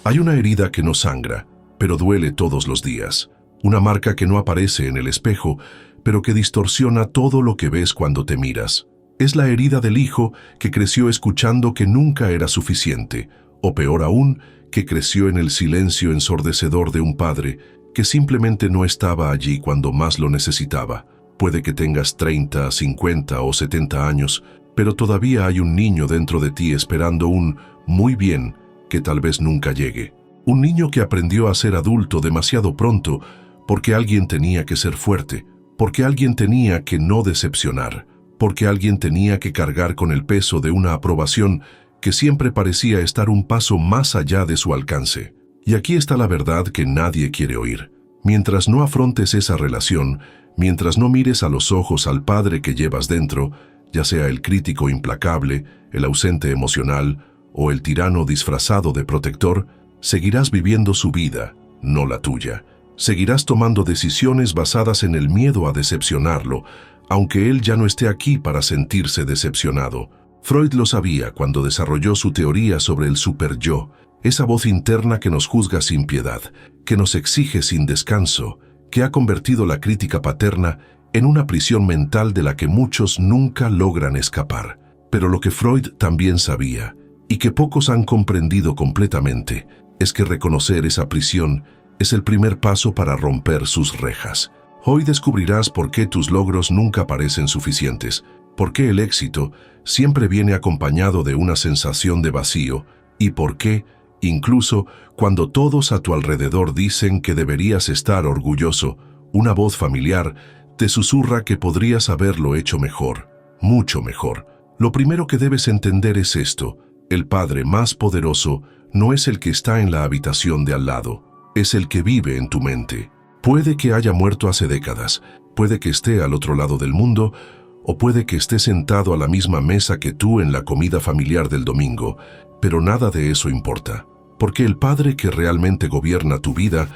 Hay una herida que no sangra, pero duele todos los días. Una marca que no aparece en el espejo, pero que distorsiona todo lo que ves cuando te miras. Es la herida del hijo que creció escuchando que nunca era suficiente, o peor aún, que creció en el silencio ensordecedor de un padre que simplemente no estaba allí cuando más lo necesitaba. Puede que tengas 30, 50 o 70 años, pero todavía hay un niño dentro de ti esperando un muy bien que tal vez nunca llegue. Un niño que aprendió a ser adulto demasiado pronto porque alguien tenía que ser fuerte, porque alguien tenía que no decepcionar, porque alguien tenía que cargar con el peso de una aprobación que siempre parecía estar un paso más allá de su alcance. Y aquí está la verdad que nadie quiere oír. Mientras no afrontes esa relación, mientras no mires a los ojos al padre que llevas dentro, ya sea el crítico implacable, el ausente emocional o el tirano disfrazado de protector, seguirás viviendo su vida, no la tuya. Seguirás tomando decisiones basadas en el miedo a decepcionarlo, aunque él ya no esté aquí para sentirse decepcionado. Freud lo sabía cuando desarrolló su teoría sobre el superyo, esa voz interna que nos juzga sin piedad, que nos exige sin descanso, que ha convertido la crítica paterna en una prisión mental de la que muchos nunca logran escapar. Pero lo que Freud también sabía, y que pocos han comprendido completamente, es que reconocer esa prisión es el primer paso para romper sus rejas. Hoy descubrirás por qué tus logros nunca parecen suficientes, por qué el éxito siempre viene acompañado de una sensación de vacío, y por qué, incluso cuando todos a tu alrededor dicen que deberías estar orgulloso, una voz familiar te susurra que podrías haberlo hecho mejor, mucho mejor. Lo primero que debes entender es esto: el padre más poderoso no es el que está en la habitación de al lado, es el que vive en tu mente. Puede que haya muerto hace décadas, puede que esté al otro lado del mundo, o puede que esté sentado a la misma mesa que tú en la comida familiar del domingo, pero nada de eso importa, porque el padre que realmente gobierna tu vida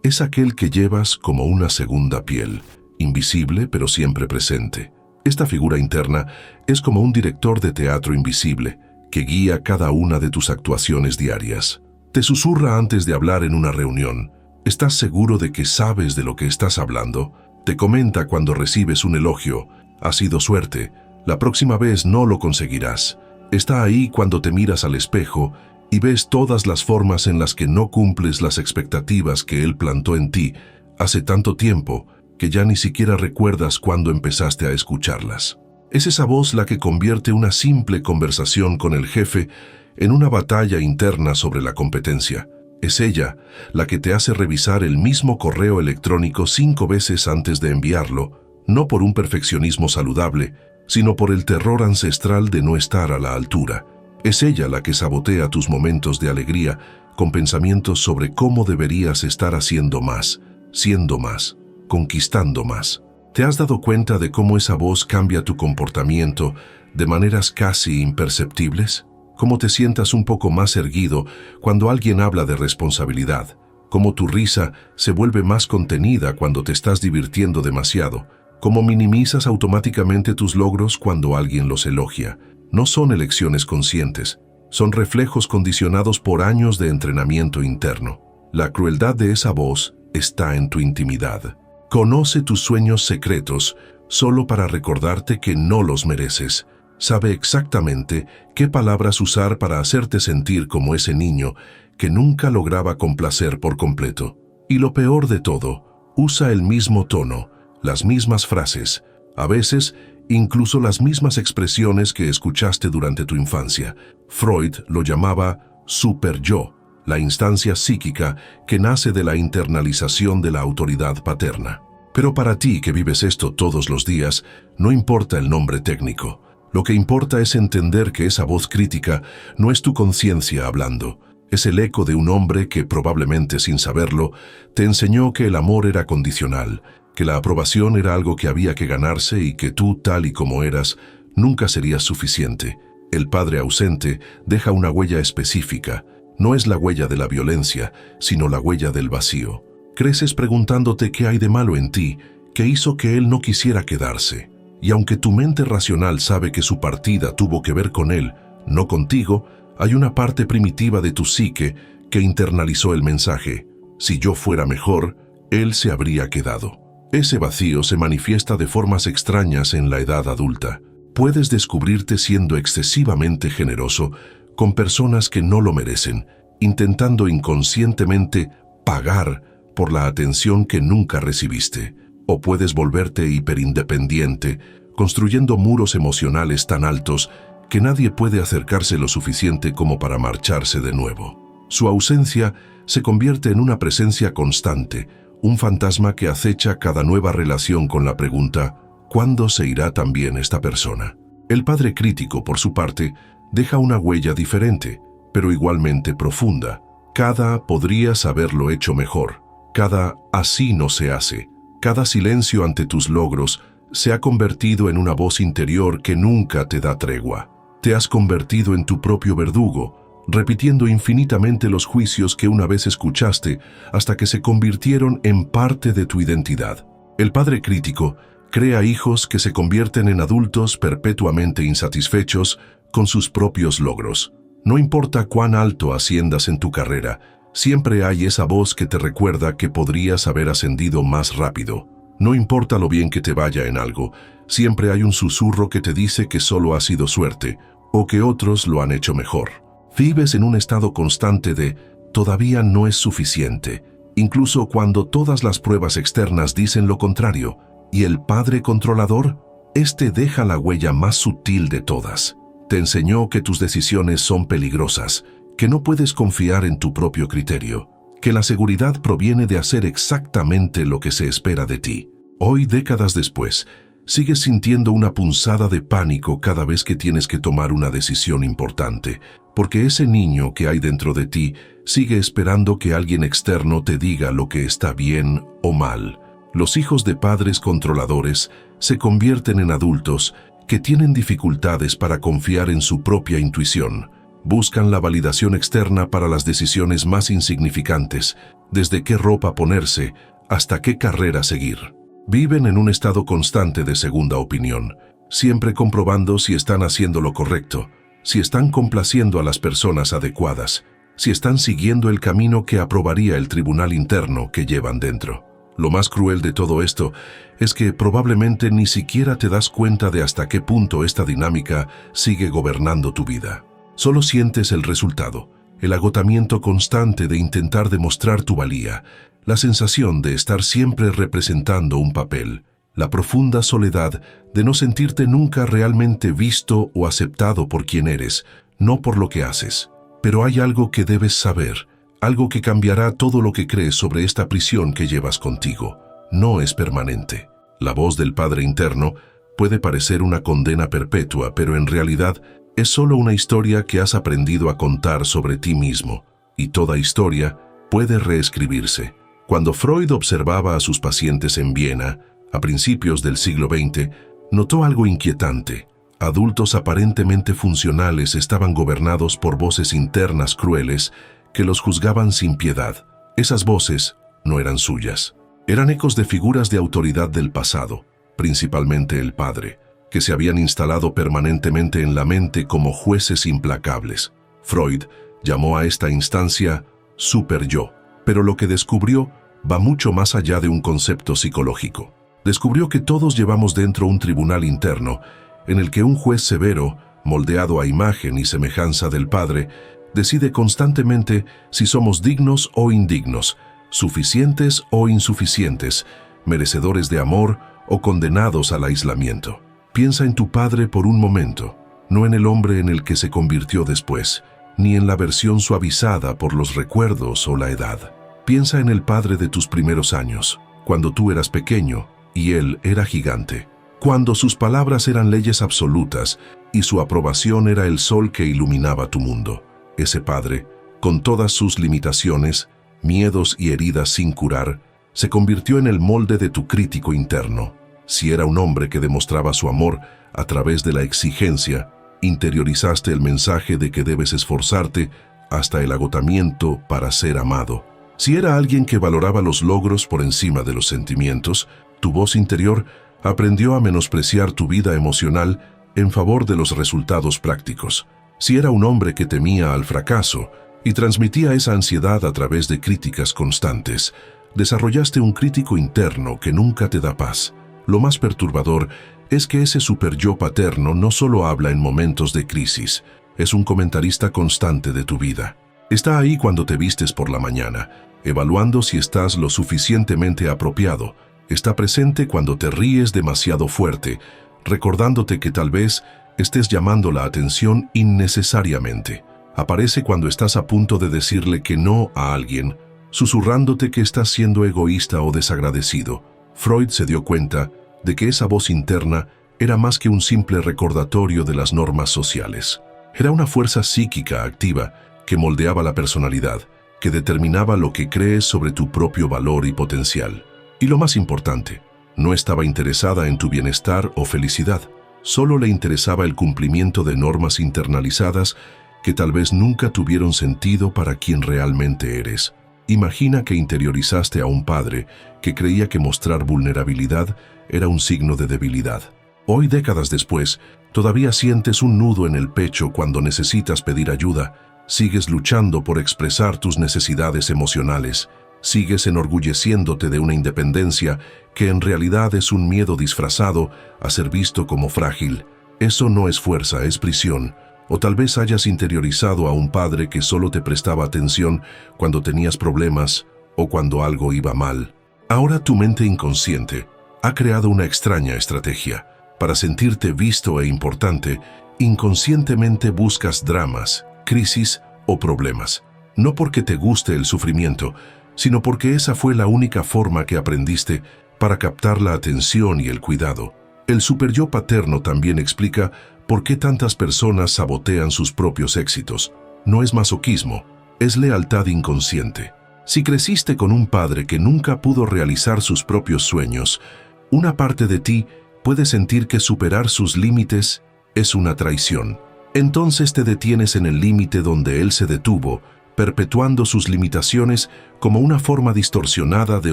es aquel que llevas como una segunda piel, invisible pero siempre presente. Esta figura interna es como un director de teatro invisible que guía cada una de tus actuaciones diarias. Te susurra antes de hablar en una reunión. ¿Estás seguro de que sabes de lo que estás hablando? Te comenta cuando recibes un elogio. Ha sido suerte. La próxima vez no lo conseguirás. Está ahí cuando te miras al espejo y ves todas las formas en las que no cumples las expectativas que él plantó en ti hace tanto tiempo que ya ni siquiera recuerdas cuándo empezaste a escucharlas. Es esa voz la que convierte una simple conversación con el jefe en una batalla interna sobre la competencia. Es ella la que te hace revisar el mismo correo electrónico 5 veces antes de enviarlo, no por un perfeccionismo saludable, sino por el terror ancestral de no estar a la altura. Es ella la que sabotea tus momentos de alegría con pensamientos sobre cómo deberías estar haciendo más, siendo más, conquistando más. ¿Te has dado cuenta de cómo esa voz cambia tu comportamiento de maneras casi imperceptibles? Cómo te sientas un poco más erguido cuando alguien habla de responsabilidad, cómo tu risa se vuelve más contenida cuando te estás divirtiendo demasiado, cómo minimizas automáticamente tus logros cuando alguien los elogia. No son elecciones conscientes, son reflejos condicionados por años de entrenamiento interno. La crueldad de esa voz está en tu intimidad. Conoce tus sueños secretos solo para recordarte que no los mereces. Sabe exactamente qué palabras usar para hacerte sentir como ese niño que nunca lograba complacer por completo. Y lo peor de todo, usa el mismo tono, las mismas frases, a veces incluso las mismas expresiones que escuchaste durante tu infancia. Freud lo llamaba superyo, la instancia psíquica que nace de la internalización de la autoridad paterna. Pero para ti que vives esto todos los días, no importa el nombre técnico. Lo que importa es entender que esa voz crítica no es tu conciencia hablando. Es el eco de un hombre que, probablemente sin saberlo, te enseñó que el amor era condicional, que la aprobación era algo que había que ganarse y que tú, tal y como eras, nunca serías suficiente. El padre ausente deja una huella específica. No es la huella de la violencia, sino la huella del vacío. Creces preguntándote qué hay de malo en ti, que hizo que él no quisiera quedarse. Y aunque tu mente racional sabe que su partida tuvo que ver con él, no contigo, hay una parte primitiva de tu psique que internalizó el mensaje: si yo fuera mejor, él se habría quedado. Ese vacío se manifiesta de formas extrañas en la edad adulta. Puedes descubrirte siendo excesivamente generoso con personas que no lo merecen, intentando inconscientemente pagar por la atención que nunca recibiste. O puedes volverte hiperindependiente, construyendo muros emocionales tan altos que nadie puede acercarse lo suficiente como para marcharse de nuevo. Su ausencia se convierte en una presencia constante, un fantasma que acecha cada nueva relación con la pregunta: ¿cuándo se irá también esta persona? El padre crítico, por su parte, deja una huella diferente, pero igualmente profunda. Cada podrías haberlo hecho mejor, cada así no se hace, cada silencio ante tus logros se ha convertido en una voz interior que nunca te da tregua. Te has convertido en tu propio verdugo, repitiendo infinitamente los juicios que una vez escuchaste hasta que se convirtieron en parte de tu identidad. El padre crítico crea hijos que se convierten en adultos perpetuamente insatisfechos con sus propios logros. No importa cuán alto asciendas en tu carrera, siempre hay esa voz que te recuerda que podrías haber ascendido más rápido. No importa lo bien que te vaya en algo, siempre hay un susurro que te dice que solo ha sido suerte, o que otros lo han hecho mejor. Vives en un estado constante de todavía no es suficiente, incluso cuando todas las pruebas externas dicen lo contrario. ¿Y el padre controlador? Este deja la huella más sutil de todas. Te enseñó que tus decisiones son peligrosas, que no puedes confiar en tu propio criterio, que la seguridad proviene de hacer exactamente lo que se espera de ti. Hoy, décadas después, sigues sintiendo una punzada de pánico cada vez que tienes que tomar una decisión importante, porque ese niño que hay dentro de ti sigue esperando que alguien externo te diga lo que está bien o mal. Los hijos de padres controladores se convierten en adultos que tienen dificultades para confiar en su propia intuición. Buscan la validación externa para las decisiones más insignificantes, desde qué ropa ponerse hasta qué carrera seguir. Viven en un estado constante de segunda opinión, siempre comprobando si están haciendo lo correcto, si están complaciendo a las personas adecuadas, si están siguiendo el camino que aprobaría el tribunal interno que llevan dentro. Lo más cruel de todo esto es que probablemente ni siquiera te das cuenta de hasta qué punto esta dinámica sigue gobernando tu vida. Solo sientes el resultado, el agotamiento constante de intentar demostrar tu valía, la sensación de estar siempre representando un papel, la profunda soledad de no sentirte nunca realmente visto o aceptado por quien eres, no por lo que haces. Pero hay algo que debes saber, algo que cambiará todo lo que crees sobre esta prisión que llevas contigo. No es permanente. La voz del Padre interno puede parecer una condena perpetua, pero en realidad es solo una historia que has aprendido a contar sobre ti mismo. Y toda historia puede reescribirse. Cuando Freud observaba a sus pacientes en Viena, a principios del siglo XX, notó algo inquietante. Adultos aparentemente funcionales estaban gobernados por voces internas crueles que los juzgaban sin piedad. Esas voces no eran suyas. Eran ecos de figuras de autoridad del pasado, principalmente el padre, que se habían instalado permanentemente en la mente como jueces implacables. Freud llamó a esta instancia super-yo, pero lo que descubrió va mucho más allá de un concepto psicológico. Descubrió que todos llevamos dentro un tribunal interno, en el que un juez severo, moldeado a imagen y semejanza del Padre, decide constantemente si somos dignos o indignos, suficientes o insuficientes, merecedores de amor o condenados al aislamiento. Piensa en tu padre por un momento, no en el hombre en el que se convirtió después, ni en la versión suavizada por los recuerdos o la edad. Piensa en el padre de tus primeros años, cuando tú eras pequeño y él era gigante, cuando sus palabras eran leyes absolutas y su aprobación era el sol que iluminaba tu mundo. Ese padre, con todas sus limitaciones, miedos y heridas sin curar, se convirtió en el molde de tu crítico interno. Si era un hombre que demostraba su amor a través de la exigencia, interiorizaste el mensaje de que debes esforzarte hasta el agotamiento para ser amado. Si era alguien que valoraba los logros por encima de los sentimientos, tu voz interior aprendió a menospreciar tu vida emocional en favor de los resultados prácticos. Si era un hombre que temía al fracaso, y transmitía esa ansiedad a través de críticas constantes. Desarrollaste un crítico interno que nunca te da paz. Lo más perturbador es que ese superyo paterno no solo habla en momentos de crisis, es un comentarista constante de tu vida. Está ahí cuando te vistes por la mañana, evaluando si estás lo suficientemente apropiado. Está presente cuando te ríes demasiado fuerte, recordándote que tal vez estés llamando la atención innecesariamente. Aparece cuando estás a punto de decirle que no a alguien, susurrándote que estás siendo egoísta o desagradecido. Freud se dio cuenta de que esa voz interna era más que un simple recordatorio de las normas sociales. Era una fuerza psíquica activa que moldeaba la personalidad, que determinaba lo que crees sobre tu propio valor y potencial. Y lo más importante, no estaba interesada en tu bienestar o felicidad, solo le interesaba el cumplimiento de normas internalizadas que tal vez nunca tuvieron sentido para quien realmente eres. Imagina que interiorizaste a un padre que creía que mostrar vulnerabilidad era un signo de debilidad. Hoy, décadas después, todavía sientes un nudo en el pecho cuando necesitas pedir ayuda. Sigues luchando por expresar tus necesidades emocionales. Sigues enorgulleciéndote de una independencia que en realidad es un miedo disfrazado a ser visto como frágil. Eso no es fuerza, es prisión. O tal vez hayas interiorizado a un padre que solo te prestaba atención cuando tenías problemas o cuando algo iba mal. Ahora tu mente inconsciente ha creado una extraña estrategia. Para sentirte visto e importante, inconscientemente buscas dramas, crisis o problemas. No porque te guste el sufrimiento, sino porque esa fue la única forma que aprendiste para captar la atención y el cuidado. El superyo paterno también explica por qué tantas personas sabotean sus propios éxitos. No es masoquismo, es lealtad inconsciente. Si creciste con un padre que nunca pudo realizar sus propios sueños, una parte de ti puede sentir que superar sus límites es una traición. Entonces te detienes en el límite donde él se detuvo, perpetuando sus limitaciones como una forma distorsionada de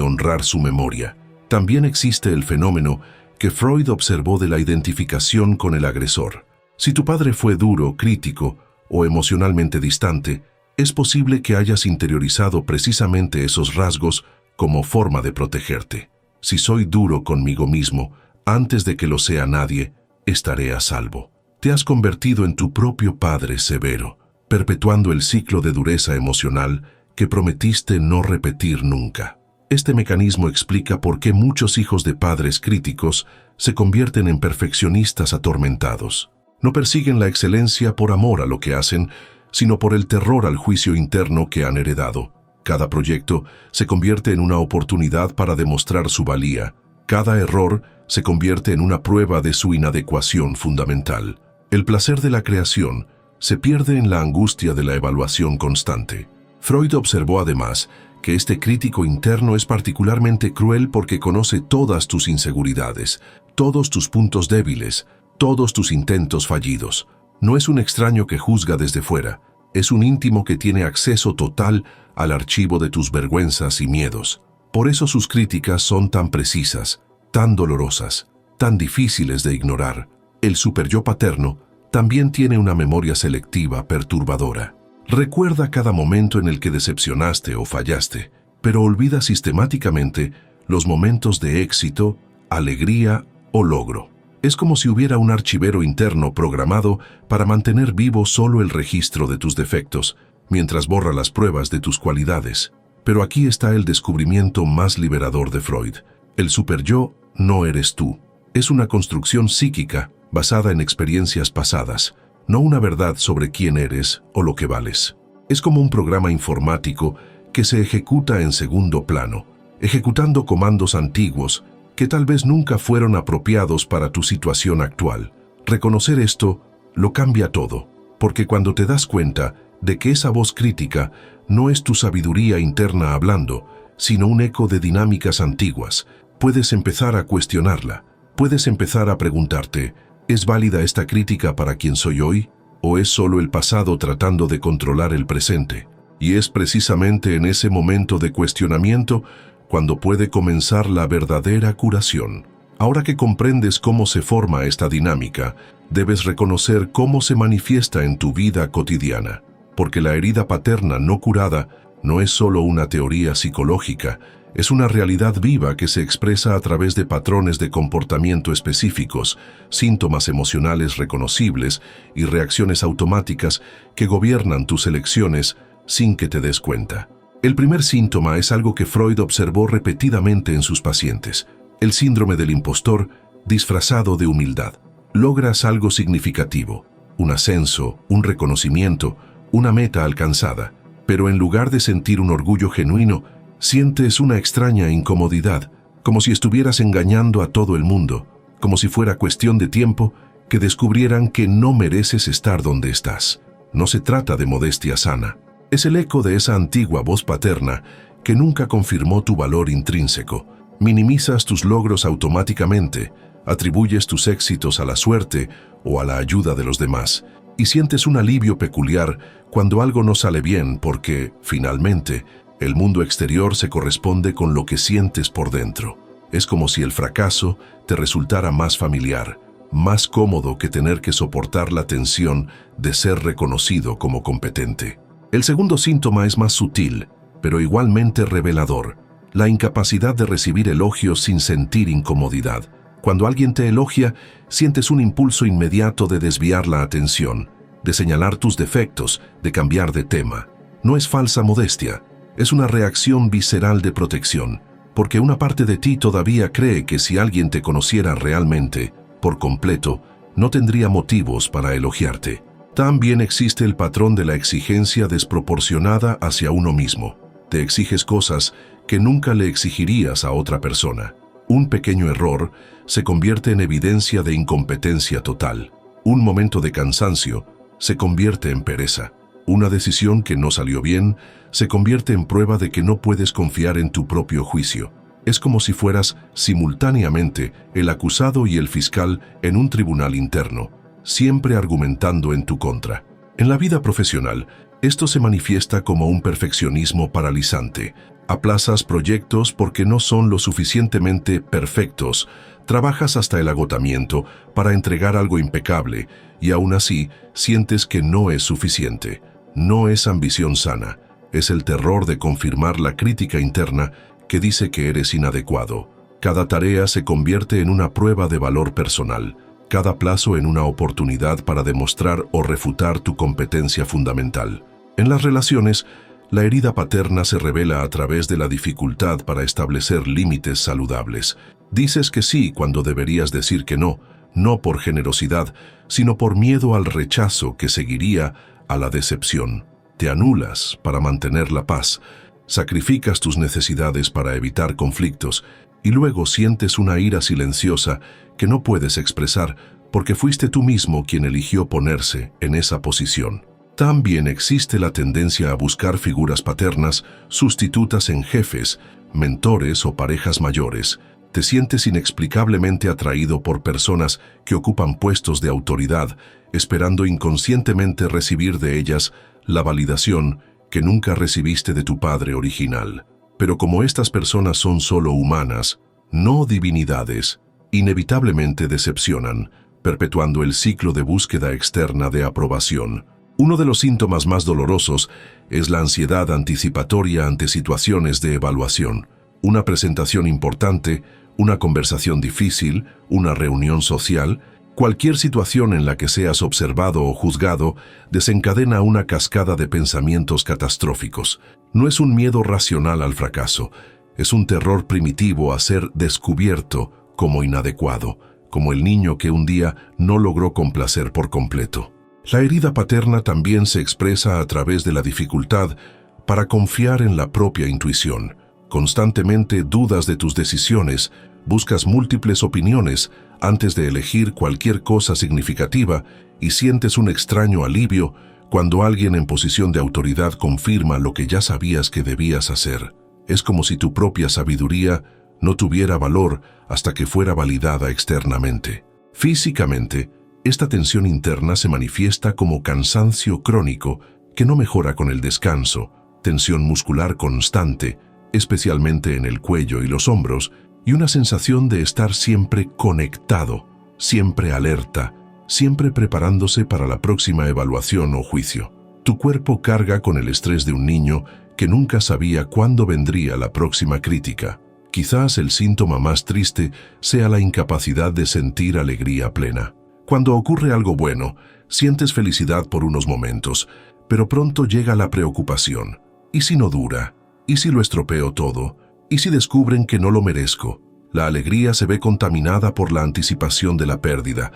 honrar su memoria. También existe el fenómeno que Freud observó de la identificación con el agresor. Si tu padre fue duro, crítico o emocionalmente distante, es posible que hayas interiorizado precisamente esos rasgos como forma de protegerte. Si soy duro conmigo mismo, antes de que lo sea nadie, estaré a salvo. Te has convertido en tu propio padre severo, perpetuando el ciclo de dureza emocional que prometiste no repetir nunca. Este mecanismo explica por qué muchos hijos de padres críticos se convierten en perfeccionistas atormentados. No persiguen la excelencia por amor a lo que hacen, sino por el terror al juicio interno que han heredado. Cada proyecto se convierte en una oportunidad para demostrar su valía. Cada error se convierte en una prueba de su inadecuación fundamental. El placer de la creación se pierde en la angustia de la evaluación constante. Freud observó además que este crítico interno es particularmente cruel porque conoce todas tus inseguridades, todos tus puntos débiles, todos tus intentos fallidos. No es un extraño que juzga desde fuera, es un íntimo que tiene acceso total al archivo de tus vergüenzas y miedos. Por eso sus críticas son tan precisas, tan dolorosas, tan difíciles de ignorar. El superyo paterno también tiene una memoria selectiva perturbadora. Recuerda cada momento en el que decepcionaste o fallaste, pero olvida sistemáticamente los momentos de éxito, alegría o logro. Es como si hubiera un archivero interno programado para mantener vivo solo el registro de tus defectos, mientras borra las pruebas de tus cualidades. Pero aquí está el descubrimiento más liberador de Freud. El superyo no eres tú. Es una construcción psíquica basada en experiencias pasadas, no una verdad sobre quién eres o lo que vales. Es como un programa informático que se ejecuta en segundo plano, ejecutando comandos antiguos que tal vez nunca fueron apropiados para tu situación actual. Reconocer esto lo cambia todo, porque cuando te das cuenta de que esa voz crítica no es tu sabiduría interna hablando, sino un eco de dinámicas antiguas, puedes empezar a cuestionarla, puedes empezar a preguntarte, ¿es válida esta crítica para quien soy hoy? ¿O es solo el pasado tratando de controlar el presente? Y es precisamente en ese momento de cuestionamiento cuando puede comenzar la verdadera curación. Ahora que comprendes cómo se forma esta dinámica, debes reconocer cómo se manifiesta en tu vida cotidiana. porque la herida paterna no curada no es solo una teoría psicológica, es una realidad viva que se expresa a través de patrones de comportamiento específicos, síntomas emocionales reconocibles y reacciones automáticas que gobiernan tus elecciones sin que te des cuenta. El primer síntoma es algo que Freud observó repetidamente en sus pacientes: el síndrome del impostor disfrazado de humildad. Logras algo significativo, un ascenso, un reconocimiento, una meta alcanzada, pero en lugar de sentir un orgullo genuino, sientes una extraña incomodidad, como si estuvieras engañando a todo el mundo, como si fuera cuestión de tiempo que descubrieran que no mereces estar donde estás. No se trata de modestia sana. Es el eco de esa antigua voz paterna que nunca confirmó tu valor intrínseco. Minimizas tus logros automáticamente, atribuyes tus éxitos a la suerte o a la ayuda de los demás, y sientes un alivio peculiar cuando algo no sale bien porque, finalmente, el mundo exterior se corresponde con lo que sientes por dentro. Es como si el fracaso te resultara más familiar, más cómodo que tener que soportar la tensión de ser reconocido como competente. El segundo síntoma es más sutil, pero igualmente revelador: la incapacidad de recibir elogios sin sentir incomodidad. Cuando alguien te elogia, sientes un impulso inmediato de desviar la atención, de señalar tus defectos, de cambiar de tema. No es falsa modestia, es una reacción visceral de protección, porque una parte de ti todavía cree que si alguien te conociera realmente, por completo, no tendría motivos para elogiarte. También existe el patrón de la exigencia desproporcionada hacia uno mismo. Te exiges cosas que nunca le exigirías a otra persona. Un pequeño error se convierte en evidencia de incompetencia total. Un momento de cansancio se convierte en pereza. Una decisión que no salió bien se convierte en prueba de que no puedes confiar en tu propio juicio. Es como si fueras simultáneamente el acusado y el fiscal en un tribunal interno, siempre argumentando en tu contra. En la vida profesional, esto se manifiesta como un perfeccionismo paralizante. Aplazas proyectos porque no son lo suficientemente perfectos. Trabajas hasta el agotamiento para entregar algo impecable y aún así sientes que no es suficiente. No es ambición sana, es el terror de confirmar la crítica interna que dice que eres inadecuado. Cada tarea se convierte en una prueba de valor personal, cada plazo en una oportunidad para demostrar o refutar tu competencia fundamental. En las relaciones, la herida paterna se revela a través de la dificultad para establecer límites saludables. Dices que sí cuando deberías decir que no, no por generosidad, sino por miedo al rechazo que seguiría a la decepción. Te anulas para mantener la paz, sacrificas tus necesidades para evitar conflictos y luego sientes una ira silenciosa que no puedes expresar porque fuiste tú mismo quien eligió ponerse en esa posición. También existe la tendencia a buscar figuras paternas sustitutas en jefes, mentores o parejas mayores. Te sientes inexplicablemente atraído por personas que ocupan puestos de autoridad, esperando inconscientemente recibir de ellas la validación que nunca recibiste de tu padre original. Pero como estas personas son solo humanas, no divinidades, inevitablemente decepcionan, perpetuando el ciclo de búsqueda externa de aprobación. Uno de los síntomas más dolorosos es la ansiedad anticipatoria ante situaciones de evaluación. Una presentación importante, una conversación difícil, una reunión social, cualquier situación en la que seas observado o juzgado desencadena una cascada de pensamientos catastróficos. No es un miedo racional al fracaso, es un terror primitivo a ser descubierto como inadecuado, como el niño que un día no logró complacer por completo. La herida paterna también se expresa a través de la dificultad para confiar en la propia intuición. Constantemente dudas de tus decisiones, buscas múltiples opiniones antes de elegir cualquier cosa significativa y sientes un extraño alivio cuando alguien en posición de autoridad confirma lo que ya sabías que debías hacer. Es como si tu propia sabiduría no tuviera valor hasta que fuera validada externamente. Físicamente, esta tensión interna se manifiesta como cansancio crónico que no mejora con el descanso, tensión muscular constante, especialmente en el cuello y los hombros, y una sensación de estar siempre conectado, siempre alerta, siempre preparándose para la próxima evaluación o juicio. Tu cuerpo carga con el estrés de un niño que nunca sabía cuándo vendría la próxima crítica. Quizás el síntoma más triste sea la incapacidad de sentir alegría plena. Cuando ocurre algo bueno, sientes felicidad por unos momentos, pero pronto llega la preocupación. ¿Y si no dura? ¿Y si lo estropeo todo? ¿Y si descubren que no lo merezco? La alegría se ve contaminada por la anticipación de la pérdida,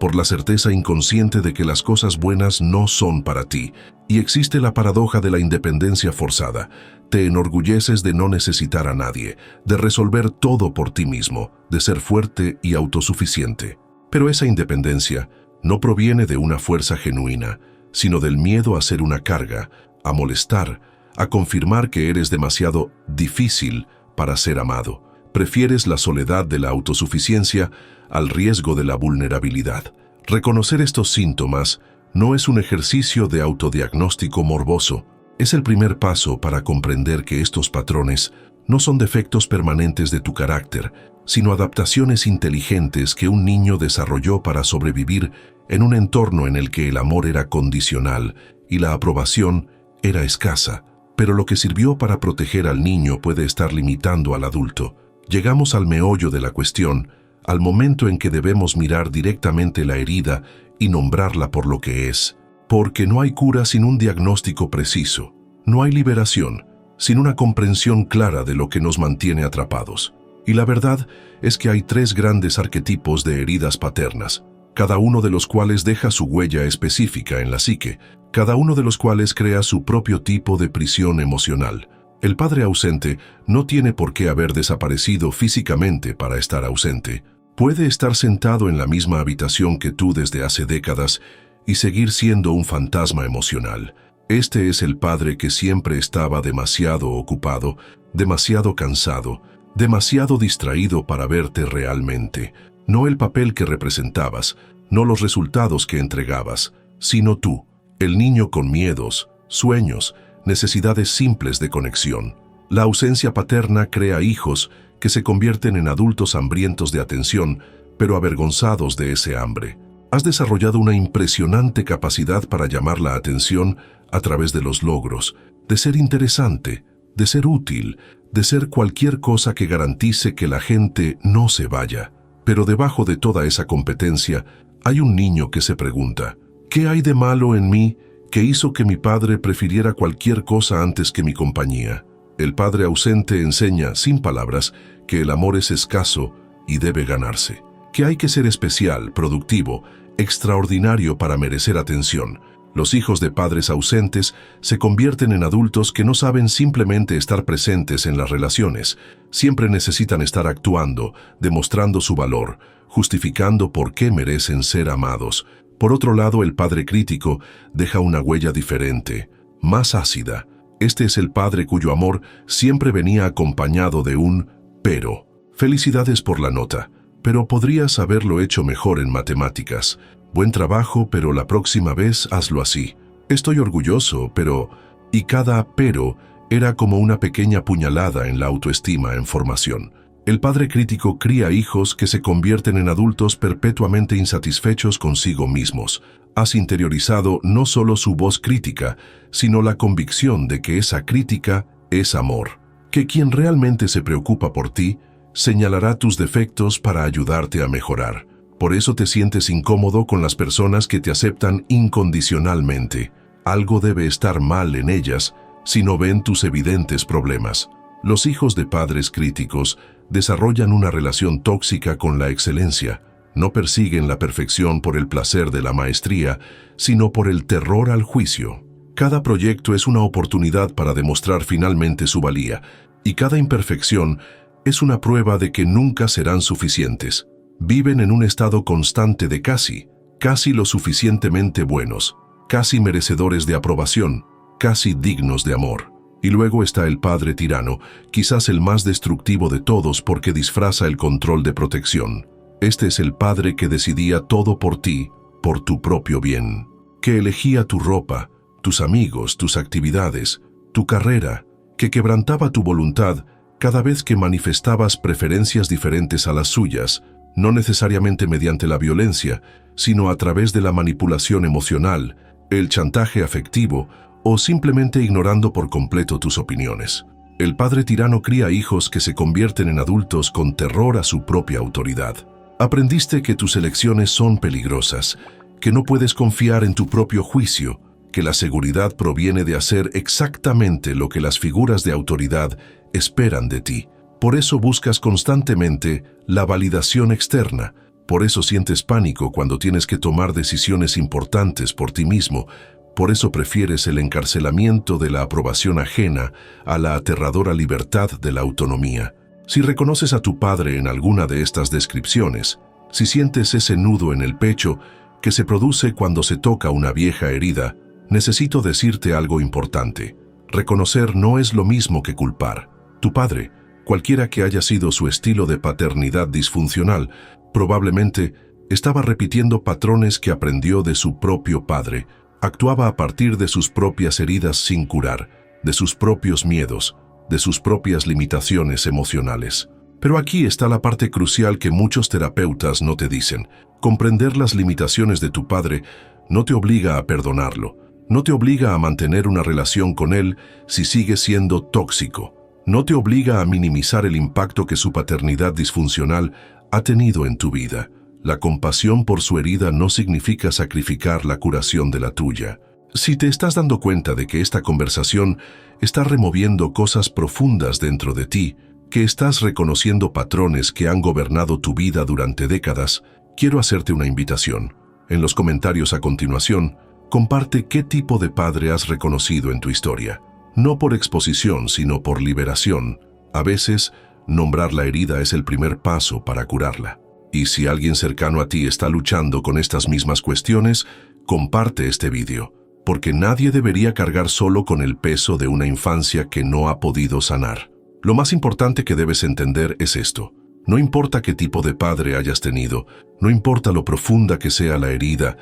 por la certeza inconsciente de que las cosas buenas no son para ti. Y existe la paradoja de la independencia forzada. Te enorgulleces de no necesitar a nadie, de resolver todo por ti mismo, de ser fuerte y autosuficiente. Pero esa independencia no proviene de una fuerza genuina, sino del miedo a ser una carga, a molestar, a confirmar que eres demasiado difícil para ser amado. Prefieres la soledad de la autosuficiencia al riesgo de la vulnerabilidad. Reconocer estos síntomas no es un ejercicio de autodiagnóstico morboso. Es el primer paso para comprender que estos patrones no son defectos permanentes de tu carácter, sino adaptaciones inteligentes que un niño desarrolló para sobrevivir en un entorno en el que el amor era condicional y la aprobación era escasa. Pero lo que sirvió para proteger al niño puede estar limitando al adulto. Llegamos al meollo de la cuestión, al momento en que debemos mirar directamente la herida y nombrarla por lo que es. Porque no hay cura sin un diagnóstico preciso. No hay liberación sin una comprensión clara de lo que nos mantiene atrapados. Y la verdad es que hay 3 grandes arquetipos de heridas paternas, cada uno de los cuales deja su huella específica en la psique, cada uno de los cuales crea su propio tipo de prisión emocional. El padre ausente no tiene por qué haber desaparecido físicamente para estar ausente. Puede estar sentado en la misma habitación que tú desde hace décadas y seguir siendo un fantasma emocional. Este es el padre que siempre estaba demasiado ocupado, demasiado cansado, demasiado distraído para verte realmente. No el papel que representabas, no los resultados que entregabas, sino tú, el niño con miedos, sueños, necesidades simples de conexión. La ausencia paterna crea hijos que se convierten en adultos hambrientos de atención, pero avergonzados de ese hambre. Has desarrollado una impresionante capacidad para llamar la atención a través de los logros, de ser interesante, de ser útil, de ser cualquier cosa que garantice que la gente no se vaya. Pero debajo de toda esa competencia hay un niño que se pregunta, ¿qué hay de malo en mí que hizo que mi padre prefiriera cualquier cosa antes que mi compañía? El padre ausente enseña, sin palabras, que el amor es escaso y debe ganarse, que hay que ser especial, productivo, extraordinario para merecer atención. Los hijos de padres ausentes se convierten en adultos que no saben simplemente estar presentes en las relaciones. Siempre necesitan estar actuando, demostrando su valor, justificando por qué merecen ser amados. Por otro lado, el padre crítico deja una huella diferente, más ácida. Este es el padre cuyo amor siempre venía acompañado de un pero. Felicidades por la nota, pero podrías haberlo hecho mejor en matemáticas. Buen trabajo, pero la próxima vez hazlo así. Estoy orgulloso, pero... Y cada pero era como una pequeña puñalada en la autoestima en formación. El padre crítico cría hijos que se convierten en adultos perpetuamente insatisfechos consigo mismos. Has interiorizado no solo su voz crítica, sino la convicción de que esa crítica es amor. Que quien realmente se preocupa por ti, señalará tus defectos para ayudarte a mejorar. Por eso te sientes incómodo con las personas que te aceptan incondicionalmente. Algo debe estar mal en ellas si no ven tus evidentes problemas. Los hijos de padres críticos desarrollan una relación tóxica con la excelencia. No persiguen la perfección por el placer de la maestría, sino por el terror al juicio. Cada proyecto es una oportunidad para demostrar finalmente su valía, y cada imperfección es una prueba de que nunca serán suficientes. Viven en un estado constante de casi lo suficientemente buenos, casi merecedores de aprobación, casi dignos de amor. Y luego está el padre tirano, quizás el más destructivo de todos porque disfraza el control de protección. Este es el padre que decidía todo por ti, por tu propio bien. Que elegía tu ropa, tus amigos, tus actividades, tu carrera, que quebrantaba tu voluntad cada vez que manifestabas preferencias diferentes a las suyas, no necesariamente mediante la violencia, sino a través de la manipulación emocional, el chantaje afectivo o simplemente ignorando por completo tus opiniones. El padre tirano cría hijos que se convierten en adultos con terror a su propia autoridad. Aprendiste que tus elecciones son peligrosas, que no puedes confiar en tu propio juicio, que la seguridad proviene de hacer exactamente lo que las figuras de autoridad esperan de ti. Por eso buscas constantemente la validación externa. Por eso sientes pánico cuando tienes que tomar decisiones importantes por ti mismo. Por eso prefieres el encarcelamiento de la aprobación ajena a la aterradora libertad de la autonomía. Si reconoces a tu padre en alguna de estas descripciones, si sientes ese nudo en el pecho que se produce cuando se toca una vieja herida, necesito decirte algo importante. Reconocer no es lo mismo que culpar. Tu padre, cualquiera que haya sido su estilo de paternidad disfuncional, probablemente estaba repitiendo patrones que aprendió de su propio padre. Actuaba a partir de sus propias heridas sin curar, de sus propios miedos, de sus propias limitaciones emocionales. Pero aquí está la parte crucial que muchos terapeutas no te dicen. Comprender las limitaciones de tu padre no te obliga a perdonarlo, no te obliga a mantener una relación con él si sigue siendo tóxico, no te obliga a minimizar el impacto que su paternidad disfuncional ha tenido en tu vida. La compasión por su herida no significa sacrificar la curación de la tuya. Si te estás dando cuenta de que esta conversación está removiendo cosas profundas dentro de ti, que estás reconociendo patrones que han gobernado tu vida durante décadas, quiero hacerte una invitación. En los comentarios a continuación, comparte qué tipo de padre has reconocido en tu historia. No por exposición, sino por liberación. A veces, nombrar la herida es el primer paso para curarla. Y si alguien cercano a ti está luchando con estas mismas cuestiones, comparte este video, porque nadie debería cargar solo con el peso de una infancia que no ha podido sanar. Lo más importante que debes entender es esto. No importa qué tipo de padre hayas tenido, no importa lo profunda que sea la herida,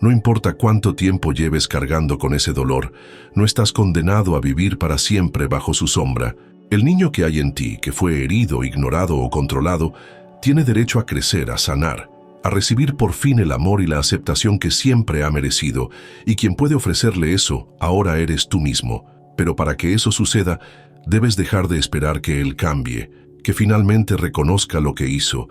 no importa cuánto tiempo lleves cargando con ese dolor, no estás condenado a vivir para siempre bajo su sombra. El niño que hay en ti, que fue herido, ignorado o controlado, tiene derecho a crecer, a sanar, a recibir por fin el amor y la aceptación que siempre ha merecido, y quien puede ofrecerle eso ahora eres tú mismo. Pero para que eso suceda, debes dejar de esperar que él cambie, que finalmente reconozca lo que hizo,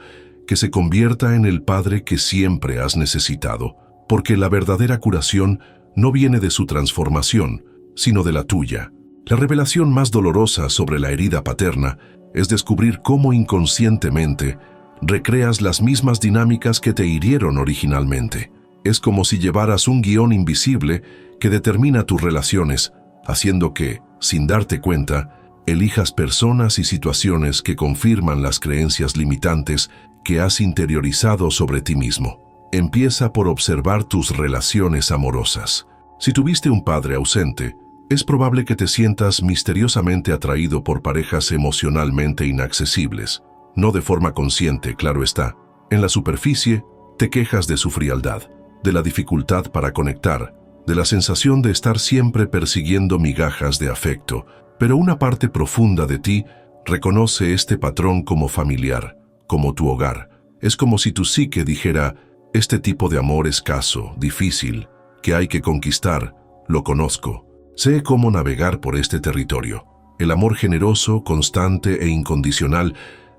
que se convierta en el padre que siempre has necesitado, porque la verdadera curación no viene de su transformación, sino de la tuya. La revelación más dolorosa sobre la herida paterna es descubrir cómo inconscientemente recreas las mismas dinámicas que te hirieron originalmente. Es como si llevaras un guión invisible que determina tus relaciones, haciendo que, sin darte cuenta, elijas personas y situaciones que confirman las creencias limitantes que has interiorizado sobre ti mismo. Empieza por observar tus relaciones amorosas. Si tuviste un padre ausente, es probable que te sientas misteriosamente atraído por parejas emocionalmente inaccesibles. No de forma consciente, claro está. En la superficie, te quejas de su frialdad, de la dificultad para conectar, de la sensación de estar siempre persiguiendo migajas de afecto. Pero una parte profunda de ti reconoce este patrón como familiar, como tu hogar. Es como si tu psique dijera, este tipo de amor escaso, difícil, que hay que conquistar, lo conozco. Sé cómo navegar por este territorio. El amor generoso, constante e incondicional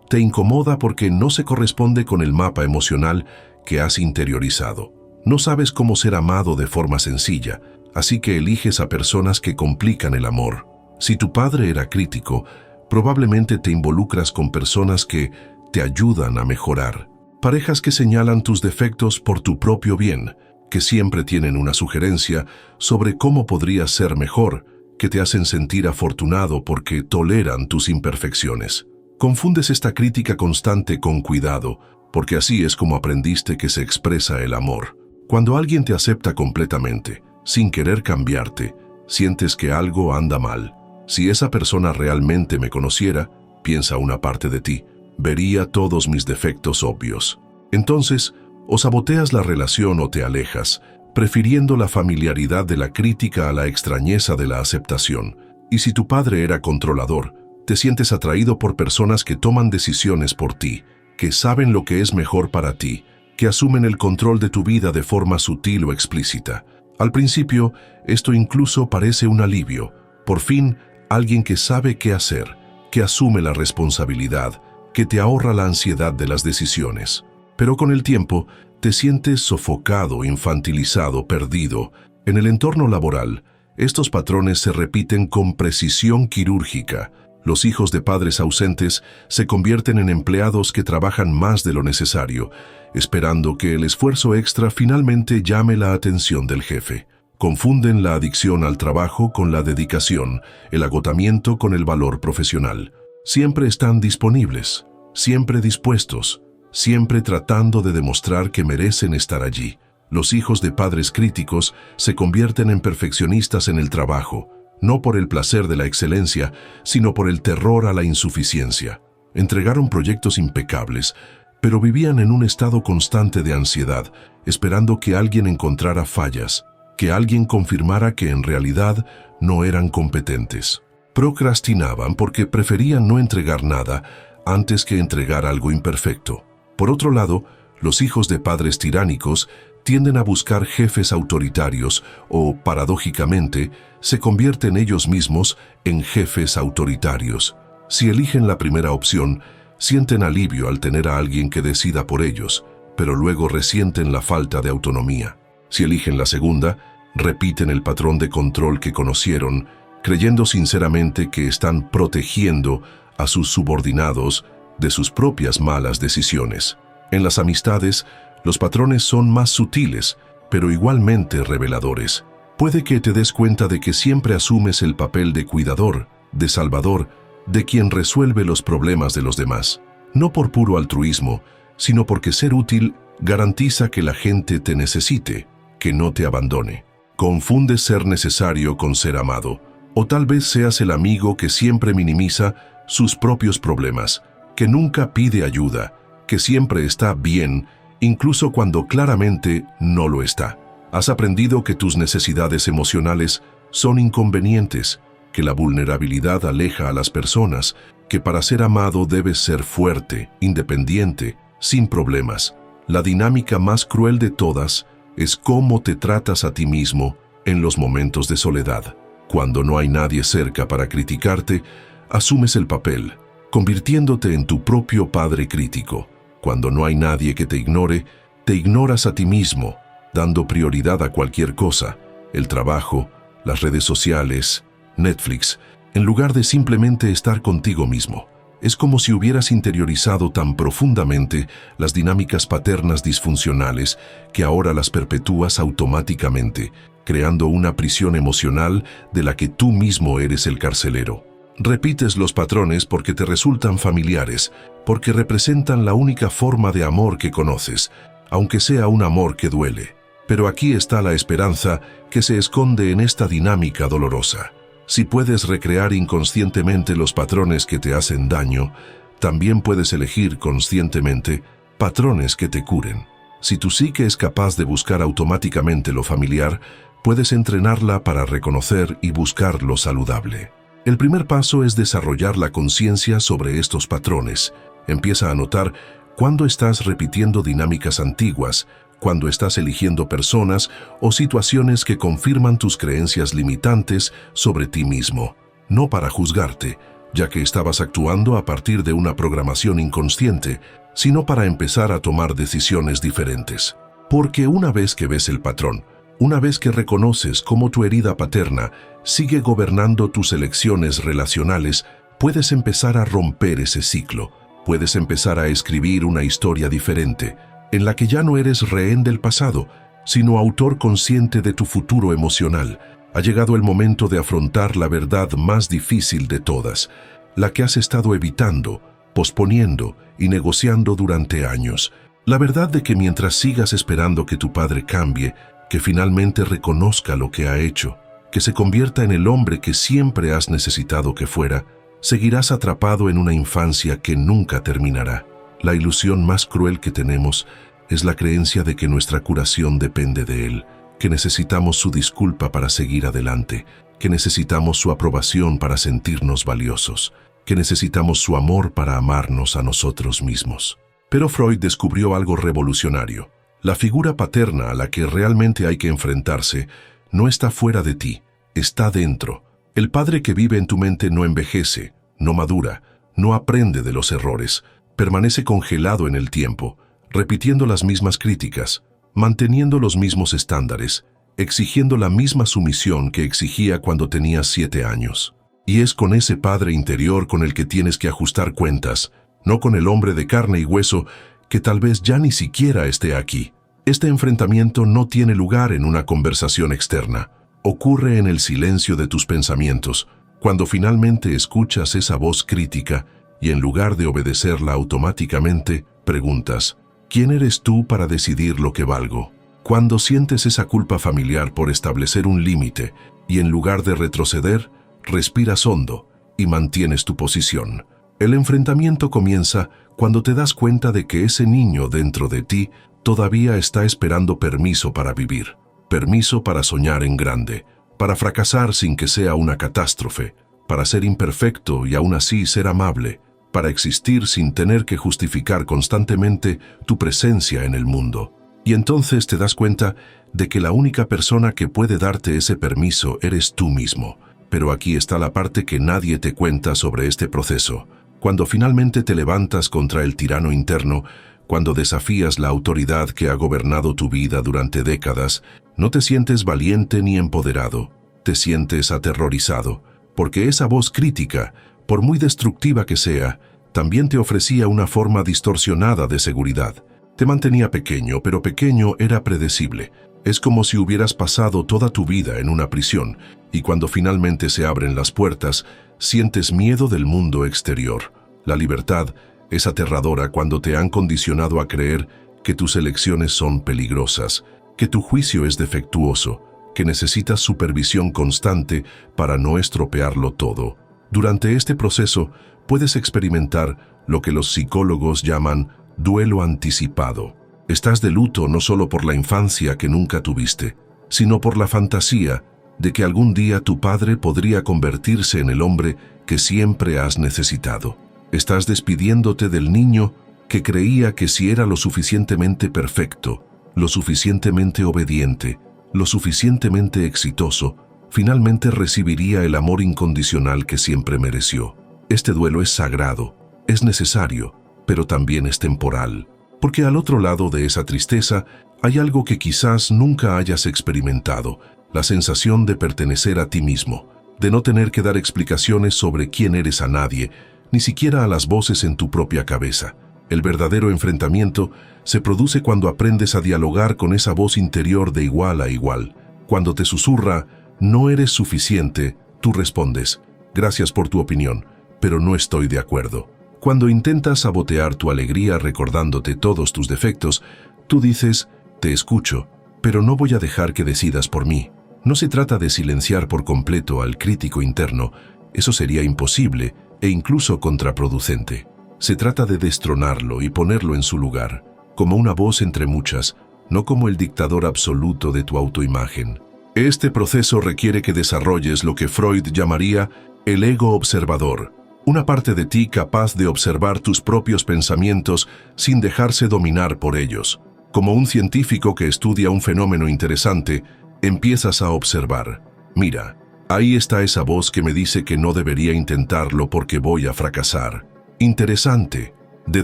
te incomoda porque no se corresponde con el mapa emocional que has interiorizado. No sabes cómo ser amado de forma sencilla, así que eliges a personas que complican el amor. Si tu padre era crítico, probablemente te involucras con personas que te ayudan a mejorar. Parejas que señalan tus defectos por tu propio bien, que siempre tienen una sugerencia sobre cómo podrías ser mejor, que te hacen sentir afortunado porque toleran tus imperfecciones. Confundes esta crítica constante con cuidado, porque así es como aprendiste que se expresa el amor. Cuando alguien te acepta completamente, sin querer cambiarte, sientes que algo anda mal. Si esa persona realmente me conociera, piensa una parte de ti, vería todos mis defectos obvios. Entonces, o saboteas la relación o te alejas, prefiriendo la familiaridad de la crítica a la extrañeza de la aceptación. Y si tu padre era controlador, te sientes atraído por personas que toman decisiones por ti, que saben lo que es mejor para ti, que asumen el control de tu vida de forma sutil o explícita. Al principio, esto incluso parece un alivio. Por fin, alguien que sabe qué hacer, que asume la responsabilidad, que te ahorra la ansiedad de las decisiones. Pero con el tiempo, te sientes sofocado, infantilizado, perdido. En el entorno laboral, estos patrones se repiten con precisión quirúrgica. Los hijos de padres ausentes se convierten en empleados que trabajan más de lo necesario, esperando que el esfuerzo extra finalmente llame la atención del jefe. Confunden la adicción al trabajo con la dedicación, el agotamiento con el valor profesional. Siempre están disponibles, siempre dispuestos, siempre tratando de demostrar que merecen estar allí. Los hijos de padres críticos se convierten en perfeccionistas en el trabajo, no por el placer de la excelencia, sino por el terror a la insuficiencia. Entregaron proyectos impecables, pero vivían en un estado constante de ansiedad, esperando que alguien encontrara fallas, que alguien confirmara que en realidad no eran competentes. Procrastinaban porque preferían no entregar nada antes que entregar algo imperfecto. Por otro lado, los hijos de padres tiránicos tienden a buscar jefes autoritarios o, paradójicamente, se convierten ellos mismos en jefes autoritarios. Si eligen la primera opción, sienten alivio al tener a alguien que decida por ellos, pero luego resienten la falta de autonomía. Si eligen la segunda, repiten el patrón de control que conocieron, creyendo sinceramente que están protegiendo a sus subordinados de sus propias malas decisiones. En las amistades, los patrones son más sutiles, pero igualmente reveladores. Puede que te des cuenta de que siempre asumes el papel de cuidador, de salvador, de quien resuelve los problemas de los demás. No por puro altruismo, sino porque ser útil garantiza que la gente te necesite, que no te abandone. Confundes ser necesario con ser amado, o tal vez seas el amigo que siempre minimiza sus propios problemas, que nunca pide ayuda, que siempre está bien, incluso cuando claramente no lo está. Has aprendido que tus necesidades emocionales son inconvenientes, que la vulnerabilidad aleja a las personas, que para ser amado debes ser fuerte, independiente, sin problemas. La dinámica más cruel de todas es cómo te tratas a ti mismo en los momentos de soledad. Cuando no hay nadie cerca para criticarte, asumes el papel, convirtiéndote en tu propio padre crítico. Cuando no hay nadie que te ignoras a ti mismo, dando prioridad a cualquier cosa, el trabajo, las redes sociales, Netflix, en lugar de simplemente estar contigo mismo. Es como si hubieras interiorizado tan profundamente las dinámicas paternas disfuncionales que ahora las perpetúas automáticamente, creando una prisión emocional de la que tú mismo eres el carcelero. Repites los patrones porque te resultan familiares, porque representan la única forma de amor que conoces, aunque sea un amor que duele. Pero aquí está la esperanza que se esconde en esta dinámica dolorosa. Si puedes recrear inconscientemente los patrones que te hacen daño, también puedes elegir conscientemente patrones que te curen. Si tu psique es capaz de buscar automáticamente lo familiar, puedes entrenarla para reconocer y buscar lo saludable. El primer paso es desarrollar la conciencia sobre estos patrones. Empieza a notar cuándo estás repitiendo dinámicas antiguas, cuando estás eligiendo personas o situaciones que confirman tus creencias limitantes sobre ti mismo. No para juzgarte, ya que estabas actuando a partir de una programación inconsciente, sino para empezar a tomar decisiones diferentes. Porque una vez que ves el patrón, una vez que reconoces cómo tu herida paterna sigue gobernando tus elecciones relacionales, puedes empezar a romper ese ciclo. Puedes empezar a escribir una historia diferente, en la que ya no eres rehén del pasado, sino autor consciente de tu futuro emocional. Ha llegado el momento de afrontar la verdad más difícil de todas, la que has estado evitando, posponiendo y negociando durante años. La verdad de que mientras sigas esperando que tu padre cambie, que finalmente reconozca lo que ha hecho, que se convierta en el hombre que siempre has necesitado que fuera, seguirás atrapado en una infancia que nunca terminará. La ilusión más cruel que tenemos es la creencia de que nuestra curación depende de él, que necesitamos su disculpa para seguir adelante, que necesitamos su aprobación para sentirnos valiosos, que necesitamos su amor para amarnos a nosotros mismos. Pero Freud descubrió algo revolucionario. La figura paterna a la que realmente hay que enfrentarse no está fuera de ti, está dentro. El padre que vive en tu mente no envejece, no madura, no aprende de los errores, permanece congelado en el tiempo, repitiendo las mismas críticas, manteniendo los mismos estándares, exigiendo la misma sumisión que exigía cuando tenías 7 años. Y es con ese padre interior con el que tienes que ajustar cuentas, no con el hombre de carne y hueso que tal vez ya ni siquiera esté aquí. Este enfrentamiento no tiene lugar en una conversación externa. Ocurre en el silencio de tus pensamientos, cuando finalmente escuchas esa voz crítica y en lugar de obedecerla automáticamente, preguntas, ¿quién eres tú para decidir lo que valgo? Cuando sientes esa culpa familiar por establecer un límite y en lugar de retroceder, respiras hondo y mantienes tu posición. El enfrentamiento comienza cuando te das cuenta de que ese niño dentro de ti todavía está esperando permiso para vivir, permiso para soñar en grande, para fracasar sin que sea una catástrofe, para ser imperfecto y aún así ser amable, para existir sin tener que justificar constantemente tu presencia en el mundo. Y entonces te das cuenta de que la única persona que puede darte ese permiso eres tú mismo. Pero aquí está la parte que nadie te cuenta sobre este proceso. Cuando finalmente te levantas contra el tirano interno, cuando desafías la autoridad que ha gobernado tu vida durante décadas, no te sientes valiente ni empoderado, te sientes aterrorizado, porque esa voz crítica, por muy destructiva que sea, también te ofrecía una forma distorsionada de seguridad. Te mantenía pequeño, pero pequeño era predecible. Es como si hubieras pasado toda tu vida en una prisión, y cuando finalmente se abren las puertas, sientes miedo del mundo exterior. La libertad es aterradora cuando te han condicionado a creer que tus elecciones son peligrosas, que tu juicio es defectuoso, que necesitas supervisión constante para no estropearlo todo. Durante este proceso, puedes experimentar lo que los psicólogos llaman duelo anticipado. Estás de luto no solo por la infancia que nunca tuviste, sino por la fantasía de que algún día tu padre podría convertirse en el hombre que siempre has necesitado. Estás despidiéndote del niño que creía que si era lo suficientemente perfecto, lo suficientemente obediente, lo suficientemente exitoso, finalmente recibiría el amor incondicional que siempre mereció. Este duelo es sagrado, es necesario, pero también es temporal, porque al otro lado de esa tristeza hay algo que quizás nunca hayas experimentado, la sensación de pertenecer a ti mismo, de no tener que dar explicaciones sobre quién eres a nadie, ni siquiera a las voces en tu propia cabeza. El verdadero enfrentamiento se produce cuando aprendes a dialogar con esa voz interior de igual a igual. Cuando te susurra, no eres suficiente, tú respondes, gracias por tu opinión, pero no estoy de acuerdo. Cuando intentas sabotear tu alegría recordándote todos tus defectos, tú dices, te escucho, pero no voy a dejar que decidas por mí. No se trata de silenciar por completo al crítico interno, eso sería imposible e incluso contraproducente. Se trata de destronarlo y ponerlo en su lugar, como una voz entre muchas, no como el dictador absoluto de tu autoimagen. Este proceso requiere que desarrolles lo que Freud llamaría el ego observador, una parte de ti capaz de observar tus propios pensamientos sin dejarse dominar por ellos. Como un científico que estudia un fenómeno interesante, empiezas a observar. Mira, ahí está esa voz que me dice que no debería intentarlo porque voy a fracasar. Interesante. ¿De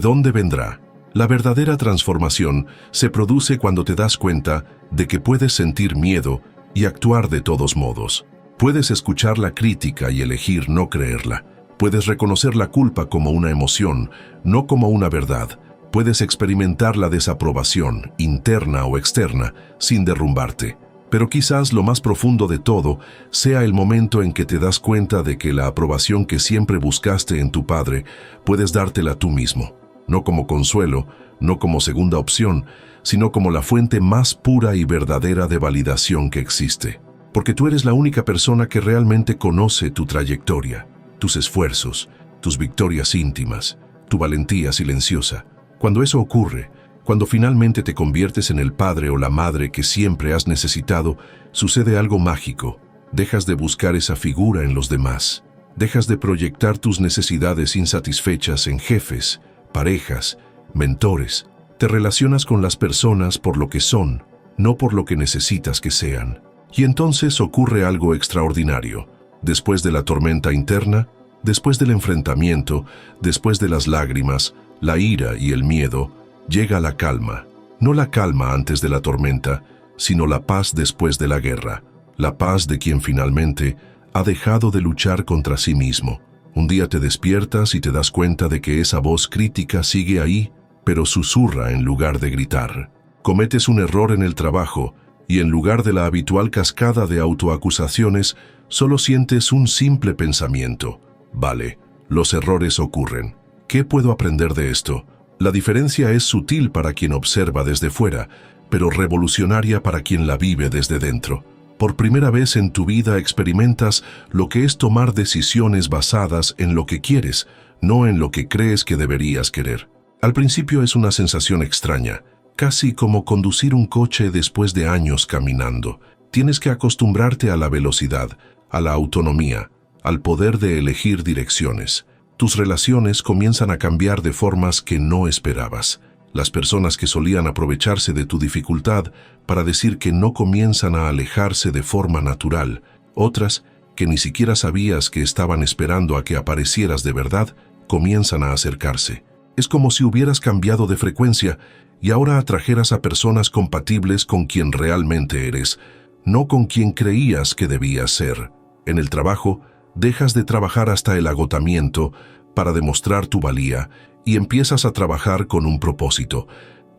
dónde vendrá? La verdadera transformación se produce cuando te das cuenta de que puedes sentir miedo y actuar de todos modos. Puedes escuchar la crítica y elegir no creerla. Puedes reconocer la culpa como una emoción, no como una verdad. Puedes experimentar la desaprobación, interna o externa, sin derrumbarte. Pero quizás lo más profundo de todo sea el momento en que te das cuenta de que la aprobación que siempre buscaste en tu padre puedes dártela tú mismo, no como consuelo, no como segunda opción, sino como la fuente más pura y verdadera de validación que existe. Porque tú eres la única persona que realmente conoce tu trayectoria, tus esfuerzos, tus victorias íntimas, tu valentía silenciosa. Cuando eso ocurre, cuando finalmente te conviertes en el padre o la madre que siempre has necesitado, sucede algo mágico. Dejas de buscar esa figura en los demás. Dejas de proyectar tus necesidades insatisfechas en jefes, parejas, mentores. Te relacionas con las personas por lo que son, no por lo que necesitas que sean. Y entonces ocurre algo extraordinario. Después de la tormenta interna, después del enfrentamiento, después de las lágrimas, la ira y el miedo, llega la calma. No la calma antes de la tormenta, sino la paz después de la guerra. La paz de quien finalmente ha dejado de luchar contra sí mismo. Un día te despiertas y te das cuenta de que esa voz crítica sigue ahí, pero susurra en lugar de gritar. Cometes un error en el trabajo y en lugar de la habitual cascada de autoacusaciones, solo sientes un simple pensamiento. Vale, los errores ocurren. ¿Qué puedo aprender de esto? La diferencia es sutil para quien observa desde fuera, pero revolucionaria para quien la vive desde dentro. Por primera vez en tu vida experimentas lo que es tomar decisiones basadas en lo que quieres, no en lo que crees que deberías querer. Al principio es una sensación extraña, casi como conducir un coche después de años caminando. Tienes que acostumbrarte a la velocidad, a la autonomía, al poder de elegir direcciones. Tus relaciones comienzan a cambiar de formas que no esperabas. Las personas que solían aprovecharse de tu dificultad para decir que no comienzan a alejarse de forma natural. Otras, que ni siquiera sabías que estaban esperando a que aparecieras de verdad, comienzan a acercarse. Es como si hubieras cambiado de frecuencia y ahora atrajeras a personas compatibles con quien realmente eres, no con quien creías que debías ser. En el trabajo, dejas de trabajar hasta el agotamiento para demostrar tu valía y empiezas a trabajar con un propósito.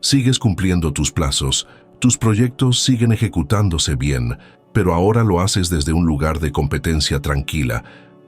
Sigues cumpliendo tus plazos, tus proyectos siguen ejecutándose bien, pero ahora lo haces desde un lugar de competencia tranquila,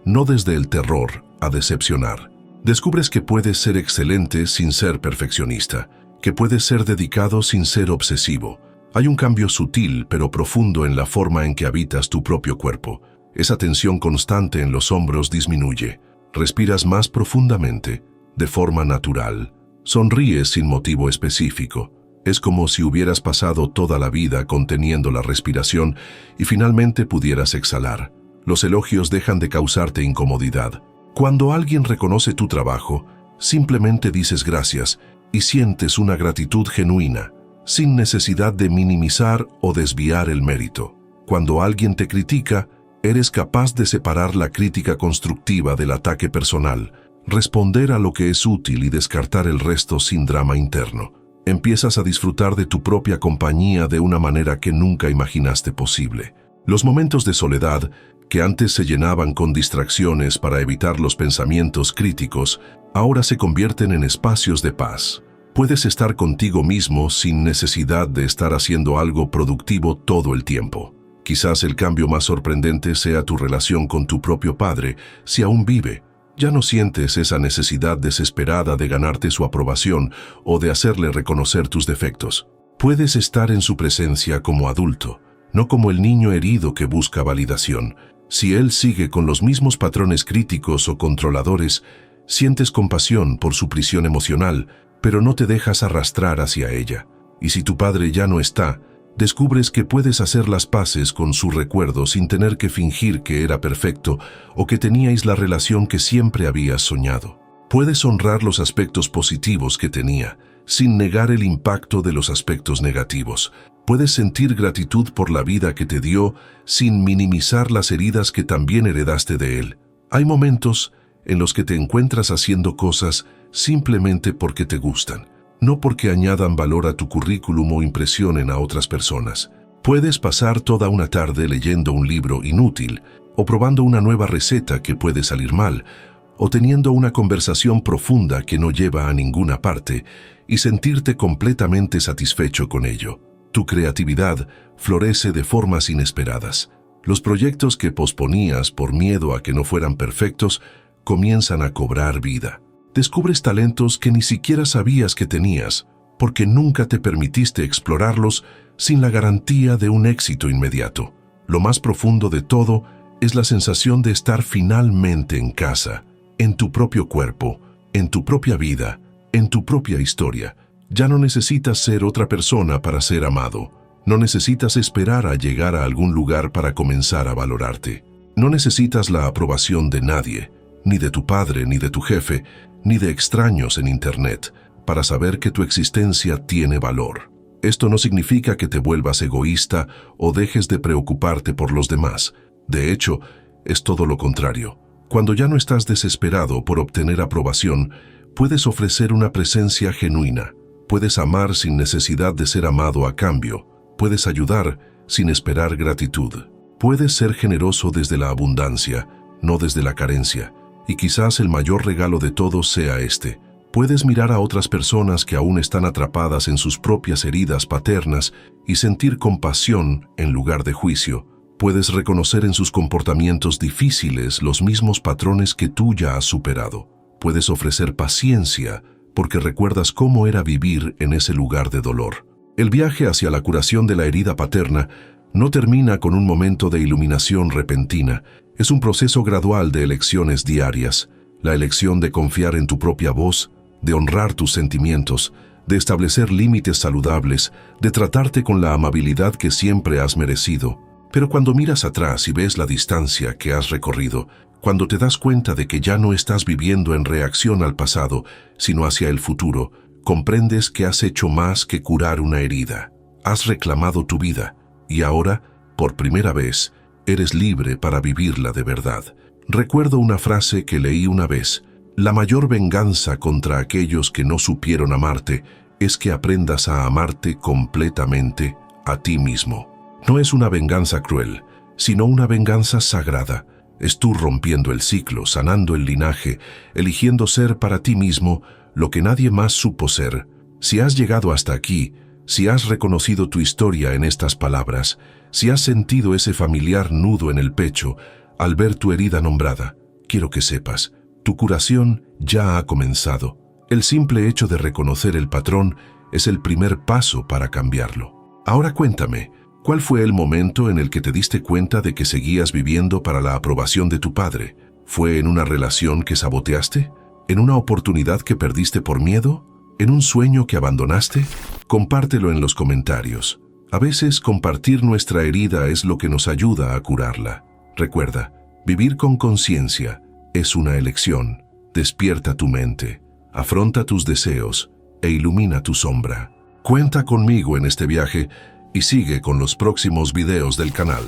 no desde el terror a decepcionar. Descubres que puedes ser excelente sin ser perfeccionista, que puedes ser dedicado sin ser obsesivo. Hay un cambio sutil pero profundo en la forma en que habitas tu propio cuerpo. Esa tensión constante en los hombros disminuye. Respiras más profundamente, de forma natural. Sonríes sin motivo específico. Es como si hubieras pasado toda la vida conteniendo la respiración y finalmente pudieras exhalar. Los elogios dejan de causarte incomodidad. Cuando alguien reconoce tu trabajo, simplemente dices gracias y sientes una gratitud genuina, sin necesidad de minimizar o desviar el mérito. Cuando alguien te critica, eres capaz de separar la crítica constructiva del ataque personal, responder a lo que es útil y descartar el resto sin drama interno. Empiezas a disfrutar de tu propia compañía de una manera que nunca imaginaste posible. Los momentos de soledad, que antes se llenaban con distracciones para evitar los pensamientos críticos, ahora se convierten en espacios de paz. Puedes estar contigo mismo sin necesidad de estar haciendo algo productivo todo el tiempo. Quizás el cambio más sorprendente sea tu relación con tu propio padre, si aún vive. Ya no sientes esa necesidad desesperada de ganarte su aprobación o de hacerle reconocer tus defectos. Puedes estar en su presencia como adulto, no como el niño herido que busca validación. Si él sigue con los mismos patrones críticos o controladores, sientes compasión por su prisión emocional, pero no te dejas arrastrar hacia ella. Y si tu padre ya no está, descubres que puedes hacer las paces con su recuerdo sin tener que fingir que era perfecto o que teníais la relación que siempre habías soñado. Puedes honrar los aspectos positivos que tenía, sin negar el impacto de los aspectos negativos. Puedes sentir gratitud por la vida que te dio, sin minimizar las heridas que también heredaste de él. Hay momentos en los que te encuentras haciendo cosas simplemente porque te gustan, no porque añadan valor a tu currículum o impresionen a otras personas. Puedes pasar toda una tarde leyendo un libro inútil, o probando una nueva receta que puede salir mal, o teniendo una conversación profunda que no lleva a ninguna parte, y sentirte completamente satisfecho con ello. Tu creatividad florece de formas inesperadas. Los proyectos que posponías por miedo a que no fueran perfectos comienzan a cobrar vida. Descubres talentos que ni siquiera sabías que tenías, porque nunca te permitiste explorarlos sin la garantía de un éxito inmediato. Lo más profundo de todo es la sensación de estar finalmente en casa, en tu propio cuerpo, en tu propia vida, en tu propia historia. Ya no necesitas ser otra persona para ser amado. No necesitas esperar a llegar a algún lugar para comenzar a valorarte. No necesitas la aprobación de nadie, ni de tu padre, ni de tu jefe, ni de extraños en Internet, para saber que tu existencia tiene valor. Esto no significa que te vuelvas egoísta o dejes de preocuparte por los demás. De hecho, es todo lo contrario. Cuando ya no estás desesperado por obtener aprobación, puedes ofrecer una presencia genuina. Puedes amar sin necesidad de ser amado a cambio. Puedes ayudar sin esperar gratitud. Puedes ser generoso desde la abundancia, no desde la carencia. Y quizás el mayor regalo de todos sea este. Puedes mirar a otras personas que aún están atrapadas en sus propias heridas paternas y sentir compasión en lugar de juicio. Puedes reconocer en sus comportamientos difíciles los mismos patrones que tú ya has superado. Puedes ofrecer paciencia porque recuerdas cómo era vivir en ese lugar de dolor. El viaje hacia la curación de la herida paterna no termina con un momento de iluminación repentina. Es un proceso gradual de elecciones diarias. La elección de confiar en tu propia voz, de honrar tus sentimientos, de establecer límites saludables, de tratarte con la amabilidad que siempre has merecido. Pero cuando miras atrás y ves la distancia que has recorrido, cuando te das cuenta de que ya no estás viviendo en reacción al pasado, sino hacia el futuro, comprendes que has hecho más que curar una herida. Has reclamado tu vida y ahora, por primera vez, eres libre para vivirla de verdad. Recuerdo una frase que leí una vez: la mayor venganza contra aquellos que no supieron amarte es que aprendas a amarte completamente a ti mismo. No es una venganza cruel, sino una venganza sagrada. Es tú rompiendo el ciclo, sanando el linaje, eligiendo ser para ti mismo lo que nadie más supo ser. Si has llegado hasta aquí, si has reconocido tu historia en estas palabras, si has sentido ese familiar nudo en el pecho al ver tu herida nombrada, quiero que sepas, tu curación ya ha comenzado. El simple hecho de reconocer el patrón es el primer paso para cambiarlo. Ahora cuéntame, ¿cuál fue el momento en el que te diste cuenta de que seguías viviendo para la aprobación de tu padre? ¿Fue en una relación que saboteaste? ¿En una oportunidad que perdiste por miedo? ¿En un sueño que abandonaste? Compártelo en los comentarios. A veces compartir nuestra herida es lo que nos ayuda a curarla. Recuerda, vivir con conciencia es una elección. Despierta tu mente, afronta tus deseos e ilumina tu sombra. Cuenta conmigo en este viaje y sigue con los próximos videos del canal.